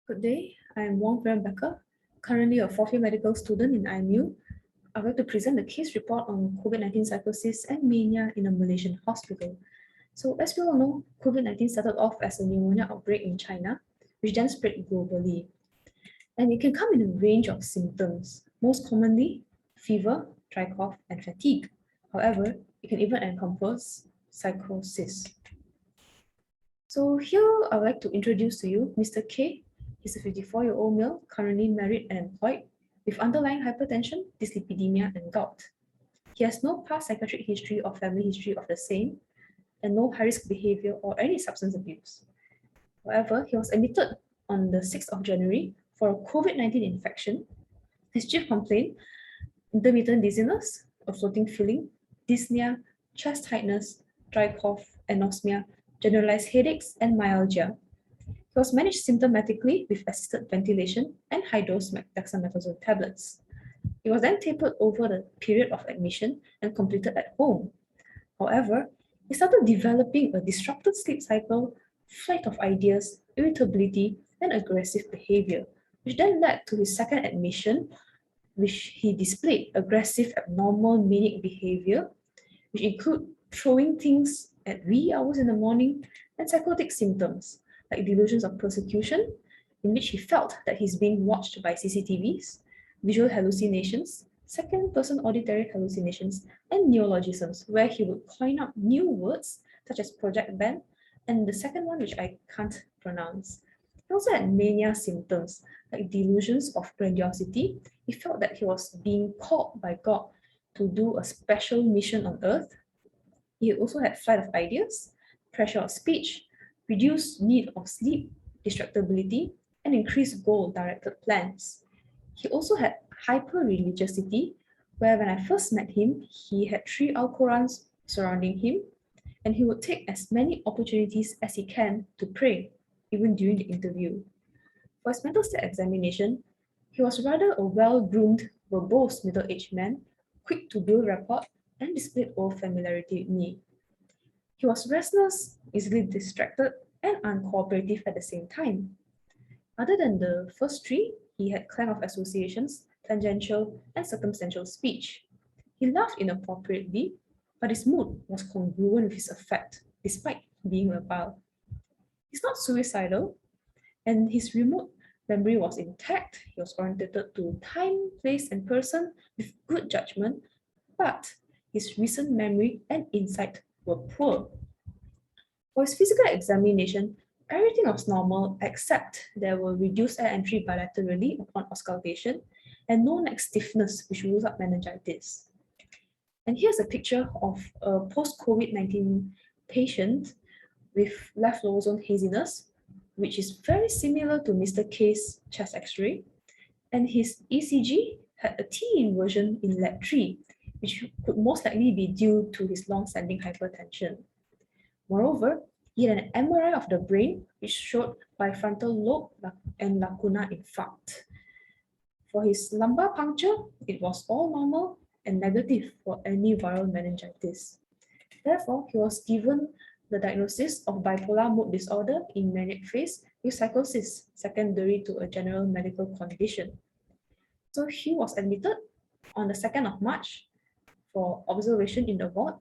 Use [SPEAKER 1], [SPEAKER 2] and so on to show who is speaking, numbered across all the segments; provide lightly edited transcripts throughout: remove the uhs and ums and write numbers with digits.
[SPEAKER 1] Good day, I am Wong Rebecca, currently a fourth-year medical student in IMU. I'd like to present the case report on COVID-19 psychosis and mania in a Malaysian hospital. So as we all know, COVID-19 started off as a pneumonia outbreak in China, which then spread globally. And it can come in a range of symptoms, most commonly fever, dry cough, and fatigue. However, it can even encompass psychosis. So here I would like to introduce to you Mr. K. He's a 54-year-old male, currently married and employed, with underlying hypertension, dyslipidemia, and gout. He has no past psychiatric history or family history of the same, and no high-risk behavior or any substance abuse. However, he was admitted on the 6th of January for a COVID-19 infection. His chief complaint, intermittent dizziness, a floating feeling, dyspnea, chest tightness, dry cough, anosmia, generalized headaches, and myalgia. He was managed symptomatically with assisted ventilation and high-dose dexamethasone tablets. He was then tapered over the period of admission and completed at home. However, he started developing a disrupted sleep cycle, flight of ideas, irritability, and aggressive behavior, which then led to his second admission, which he displayed aggressive, abnormal, manic behavior, which include throwing things at wee hours in the morning, and psychotic symptoms, like delusions of persecution, in which he felt that he's being watched by CCTVs, visual hallucinations, second-person auditory hallucinations, and neologisms, where he would coin out new words such as project ban, and the second one, which I can't pronounce. He also had mania symptoms, like delusions of grandiosity. He felt that he was being called by God to do a special mission on Earth. He also had flight of ideas, pressure of speech, reduced need of sleep, distractibility, and increased goal-directed plans. He also had hyper-religiosity, where when I first met him, he had 3 Al-Qurans surrounding him, and he would take as many opportunities as he can to pray, even during the interview. For his mental state examination, he was rather a well-groomed, verbose middle-aged man, quick to build rapport, and displayed old familiarity with me. He was restless, easily distracted, and uncooperative at the same time. Other than the first 3, he had clang of associations, tangential, and circumstantial speech. He laughed inappropriately, but his mood was congruent with his affect, despite being labile. He's not suicidal, and his remote memory was intact. He was oriented to time, place, and person with good judgment, but his recent memory and insight were poor. For his physical examination, everything was normal except there were reduced air entry bilaterally upon auscultation and no neck stiffness, which rules out meningitis. And here's a picture of a post-COVID-19 patient with left lower zone haziness, which is very similar to Mr. K's chest X-ray, and his ECG had a T inversion in lab 3, which could most likely be due to his long-standing hypertension. Moreover, he had an MRI of the brain, which showed bifrontal lobe and lacuna infarct. For his lumbar puncture, it was all normal and negative for any viral meningitis. Therefore, he was given the diagnosis of bipolar mood disorder in manic phase with psychosis, secondary to a general medical condition. So he was admitted on the 2nd of March for observation in the ward,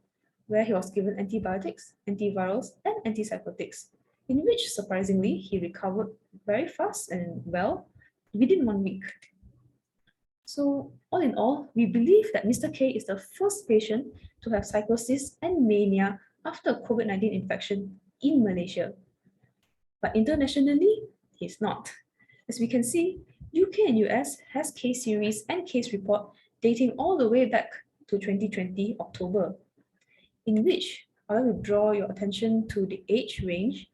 [SPEAKER 1] where he was given antibiotics, antivirals, and antipsychotics, in which, surprisingly, he recovered very fast and well within 1 week. So, all in all, we believe that Mr. K is the first patient to have psychosis and mania after a COVID-19 infection in Malaysia. But internationally, he's not. As we can see, UK and US has case series and case report dating all the way back to 2020 October, in which I want to draw your attention to the age range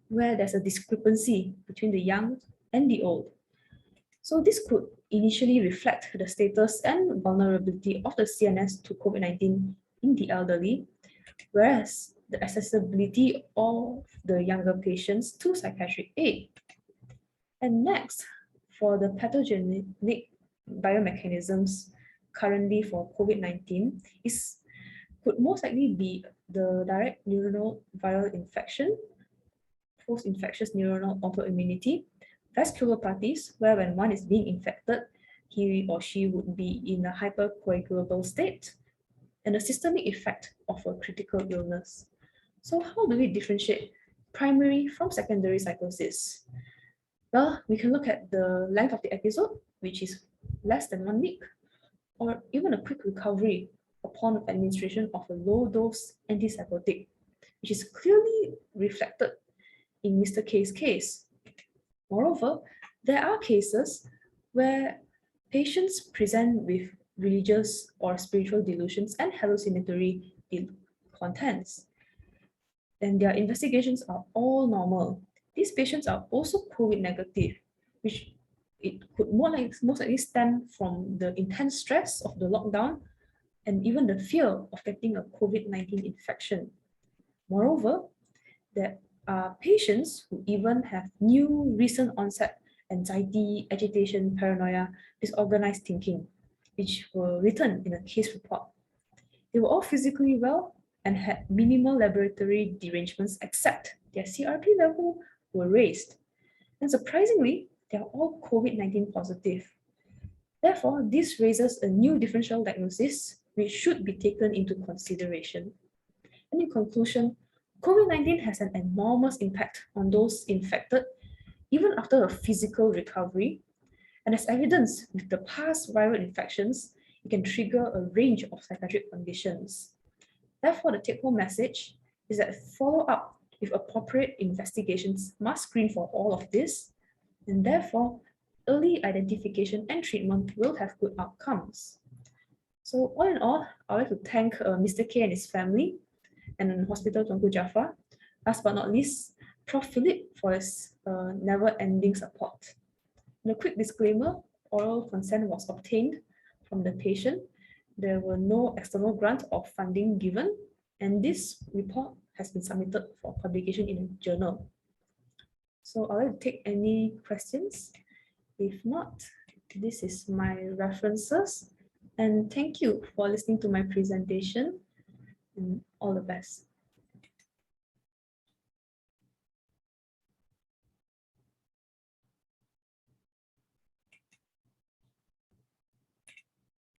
[SPEAKER 1] where there's a discrepancy between the young and the old. So this could initially reflect the status and vulnerability of the CNS to COVID-19 in the elderly, whereas the accessibility of the younger patients to psychiatric aid. And next, for the pathogenic biomechanisms currently for COVID-19 could most likely be the direct neuronal viral infection, post-infectious neuronal autoimmunity, vasculopathies, where when one is being infected, he or she would be in a hypercoagulable state, and a systemic effect of a critical illness. So how do we differentiate primary from secondary psychosis? Well, we can look at the length of the episode, which is less than 1 week, or even a quick recovery upon administration of a low-dose antipsychotic, which is clearly reflected in Mr. K's case. Moreover, there are cases where patients present with religious or spiritual delusions and hallucinatory contents, and their investigations are all normal. These patients are also COVID negative, which it could most likely stem from the intense stress of the lockdown and even the fear of getting a COVID-19 infection. Moreover, there are patients who even have new recent onset anxiety, agitation, paranoia, disorganized thinking, which were written in a case report. They were all physically well and had minimal laboratory derangements except their CRP level were raised. And surprisingly, they are all COVID-19 positive. Therefore, this raises a new differential diagnosis which should be taken into consideration. And in conclusion, COVID-19 has an enormous impact on those infected even after a physical recovery. And as evidence with the past viral infections, it can trigger a range of psychiatric conditions. Therefore, the take-home message is that follow-up with appropriate investigations must screen for all of this, and therefore, early identification and treatment will have good outcomes. So all in all, I would like to thank Mr. K and his family and Hospital Tunku Jaffa. Last but not least, Prof. Philip for his never-ending support. And a quick disclaimer, oral consent was obtained from the patient. There were no external grant or funding given, and this report has been submitted for publication in a journal. So I'll take any questions. If not, this is my references. And thank you for listening to my presentation, and all the best.